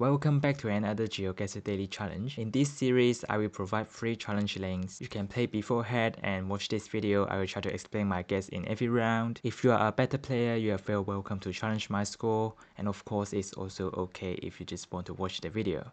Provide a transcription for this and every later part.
Welcome back to another Geoguessr daily challenge. In this series, I will provide 3 challenge links. You can play beforehand and watch this video. I will try to explain my guess in every round. If you are a better player, you are very welcome to challenge my score. And of course, it's also okay if you just want to watch the video.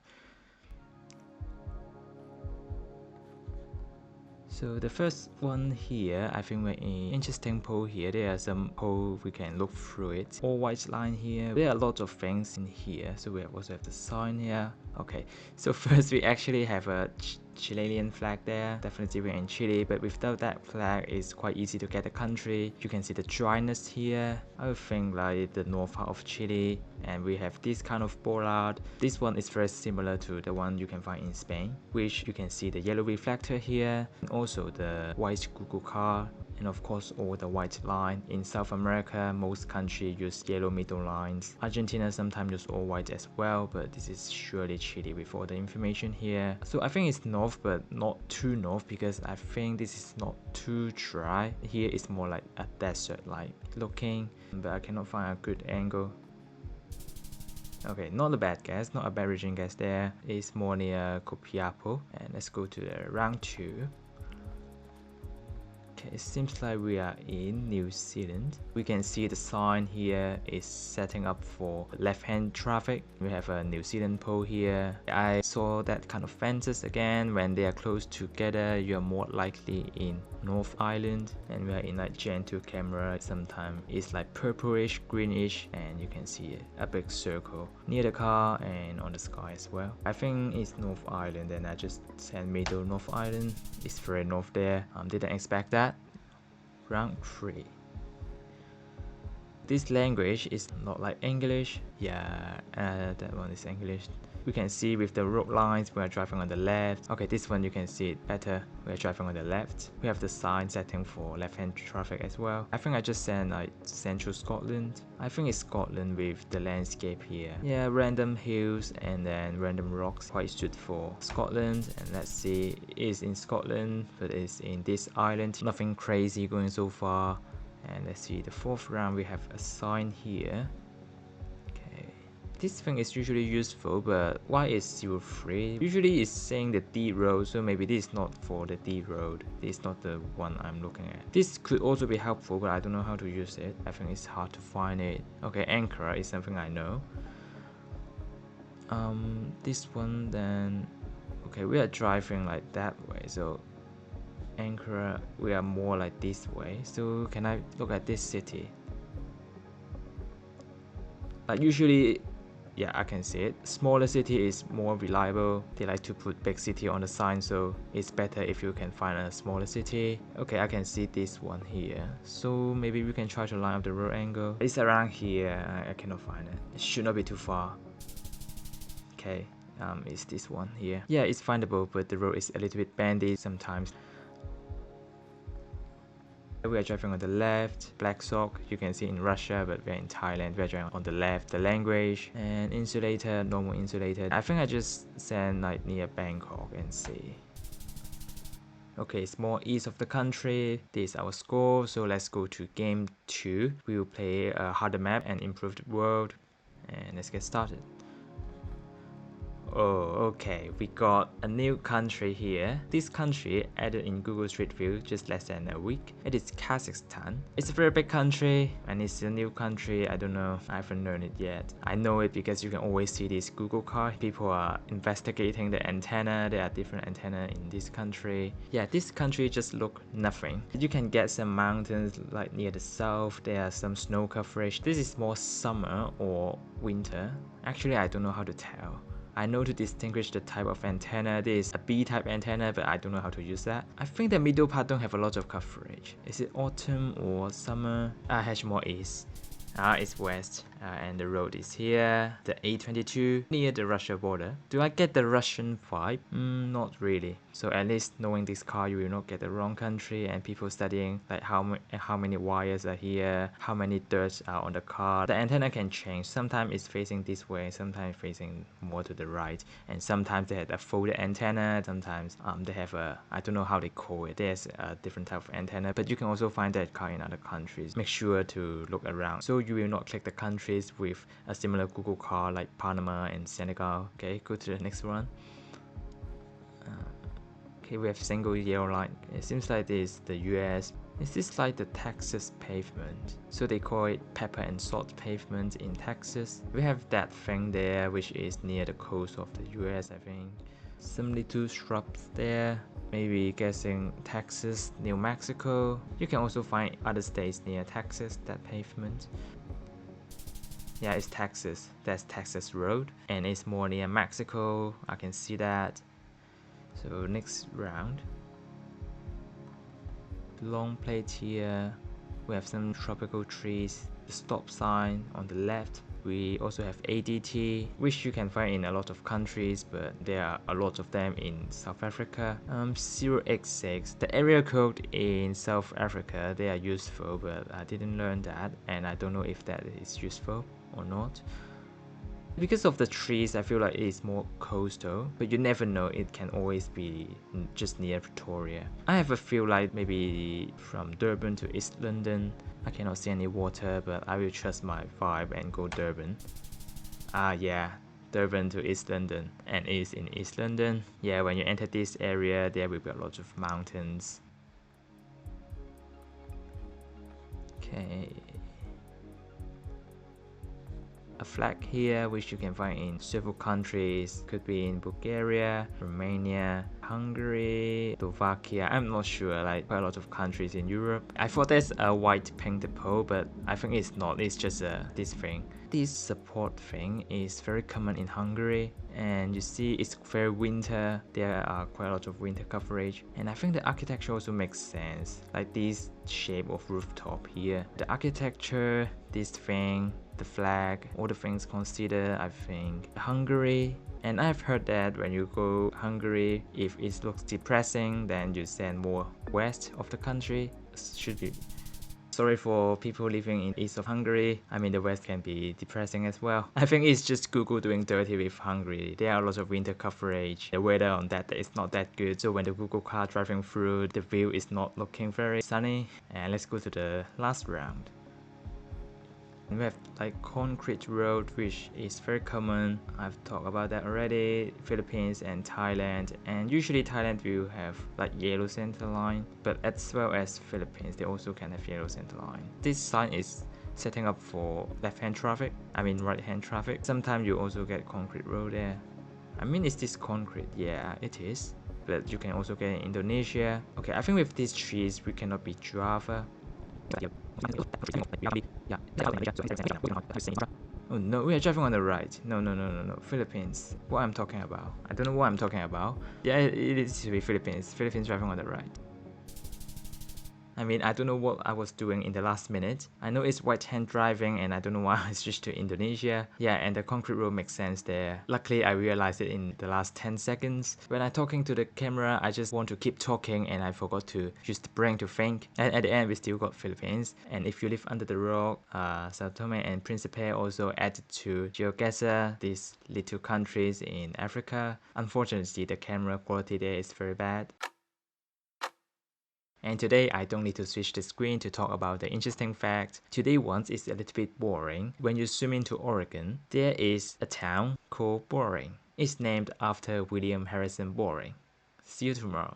So the first one here, I think we're in interesting poll here. There are some poll we can look through it. All white line here. There are lots of things in here. So we also have the sign here. Okay, so first we actually have a Chilean flag there. Definitely we're in Chile, but without that flag, it's quite easy to get the country. You can see the dryness here. I would think like the north part of Chile, and we have this kind of bollard. This one is very similar to the one you can find in Spain, which you can see the yellow reflector here, and also the white Google car, and of course all the white line. In South America, most countries use yellow middle lines. Argentina sometimes use all white as well, but this is surely Chile with all the information here. So I think it's north, but not too north, because I think this is not too dry. Here it's more like a desert like looking, but I cannot find a good angle. Okay, not a bad guess, not a bad region guess there. It's more near Copiapo. And let's go to the round 2. Okay, it seems like we are in New Zealand. We can see the sign here is setting up for left-hand traffic. We have a New Zealand pole here. I saw that kind of fences again. When they are close together, you are more likely in North Island. And we are in like Gen 2 camera. Sometimes it's like purplish, greenish, and you can see a big circle near the car and on the sky as well. I think it's North Island, and I just said middle North Island. It's very north there. Didn't expect that. Round 3. This language is not like English. Yeah, that one is English. We can see with the road lines, we are driving on the left. Okay, this one you can see it better. We are driving on the left. We have the sign setting for left-hand traffic as well. I think I just said like central Scotland. I think it's Scotland with the landscape here. Yeah, random hills and then random rocks. Quite suited for Scotland. And let's see, it is in Scotland, but it's in this island. Nothing crazy going so far. And let's see, the 4th round we have a sign here. Okay, this thing is usually useful, but why is 03? Usually it's saying the D road, so maybe this is not for the D road. This is not the one I'm looking at. This could also be helpful, but I don't know how to use it. I think it's hard to find it. Okay, anchor is something I know. This one then. Okay, we are driving like that way, so anchor, we are more like this way. So can I look at this city? Like usually, yeah, I can see it. Smaller city is more reliable. They like to put big city on the sign, so it's better if you can find a smaller city. Okay, I can see this one here. So maybe we can try to line up the road angle. It's around here. I cannot find it. It should not be too far. Okay, it's this one here. Yeah, it's findable, but the road is a little bit bendy sometimes. We are driving on the left. Black sock, you can see in Russia, but we're in Thailand. We're driving on the left. The language and insulator, normal insulator. I think I just send like near Bangkok and see. Okay, it's more east of the country. This is our score, so let's go to game 2. We will play a harder map and improved world, and let's get started. Oh, okay, we got a new country here. This country added in Google Street View just less than a week. It is Kazakhstan. It's a very big country and it's a new country. I don't know, I haven't learned it yet. I know it because you can always see this Google car. People are investigating the antenna. There are different antenna in this country. Yeah, this country just look nothing. You can get some mountains like near the south. There are some snow coverage. This is more summer or winter. Actually, I don't know how to tell. I know to distinguish the type of antenna. This is a B-type antenna, but I don't know how to use that. I think the middle part don't have a lot of coverage. Is it autumn or summer? Hedgemore is. It's west, and the road is here. The A22 near the Russia border. Do I get the Russian vibe? Not really. So at least knowing this car, you will not get the wrong country. And people studying like how many wires are here, how many dirts are on the car. The antenna can change. Sometimes it's facing this way, sometimes facing more to the right, and sometimes they have a folded antenna. Sometimes they have a, I don't know how they call it. There's a different type of antenna, but you can also find that car in other countries. Make sure to look around. So you will not click the country countries with a similar Google car like Panama and Senegal. Okay, go to the next one. Okay, we have single yellow line. It seems like this is the US. Is this like the Texas pavement? So they call it pepper and salt pavement in Texas. We have that thing there which is near the coast of the US, I think. Some little shrubs there. Maybe guessing Texas, New Mexico. You can also find other states near Texas, that pavement. Yeah, it's Texas. That's Texas Road. And it's more near Mexico. I can see that. So next round. Long plate here. We have some tropical trees. The stop sign on the left. We also have ADT, which you can find in a lot of countries, but there are a lot of them in South Africa. 0x6, the area code in South Africa, they are useful, but I didn't learn that, and I don't know if that is useful or not. Because of the trees, I feel like it is more coastal, but you never know, it can always be just near Pretoria. I have a feel like maybe from Durban to East London. I cannot see any water, but I will trust my vibe and go Durban. Yeah, Durban to East London, and it is in East London. Yeah, when you enter this area, there will be a lot of mountains. Okay. A flag here which you can find in several countries, could be in Bulgaria, Romania, Hungary, Slovakia, I'm not sure, like quite a lot of countries in Europe. I thought there's a white painted pole, but I think it's not, it's just this thing. This support thing is very common in Hungary, and you see it's very winter, there are quite a lot of winter coverage, and I think the architecture also makes sense, like this shape of rooftop here. The architecture, this thing, the flag, all the things considered, I think Hungary. And I've heard that when you go Hungary, if it looks depressing, then you send more west of the country. Should be. Sorry for people living in east of Hungary. I mean, the west can be depressing as well. I think it's just Google doing dirty with Hungary. There are lots of winter coverage. The weather on that day is not that good. So when the Google car driving through, the view is not looking very sunny. And let's go to the last round. We have like concrete road, which is very common. I've talked about that already. Philippines and Thailand, and usually Thailand will have like yellow center line, but as well as Philippines, they also can have yellow center line. This sign is setting up for left-hand traffic, I mean right-hand traffic. Sometimes you also get concrete road there. I mean, is this concrete? Yeah, it is. But you can also get in Indonesia. Okay, I think with these trees, we cannot be Java. Oh no, we are driving on the right. No. Philippines. What I'm talking about? I don't know what I'm talking about. Yeah, it is to be Philippines. Philippines driving on the right. I mean, I don't know what I was doing in the last minute. I know it's right-hand driving, and I don't know why I switched to Indonesia. Yeah, and the concrete road makes sense there. Luckily, I realized it in the last 10 seconds. When I'm talking to the camera, I just want to keep talking, and I forgot to use the brain to think. And at the end, we still got Philippines. And if you live under the rock, Sao Tome and Principe also added to Geoguessr, these little countries in Africa. Unfortunately, the camera quality there is very bad. And today I don't need to switch the screen to talk about the interesting fact. Today one is a little bit boring. When you zoom into Oregon, there is a town called Boring. It's named after William Harrison Boring. See you tomorrow.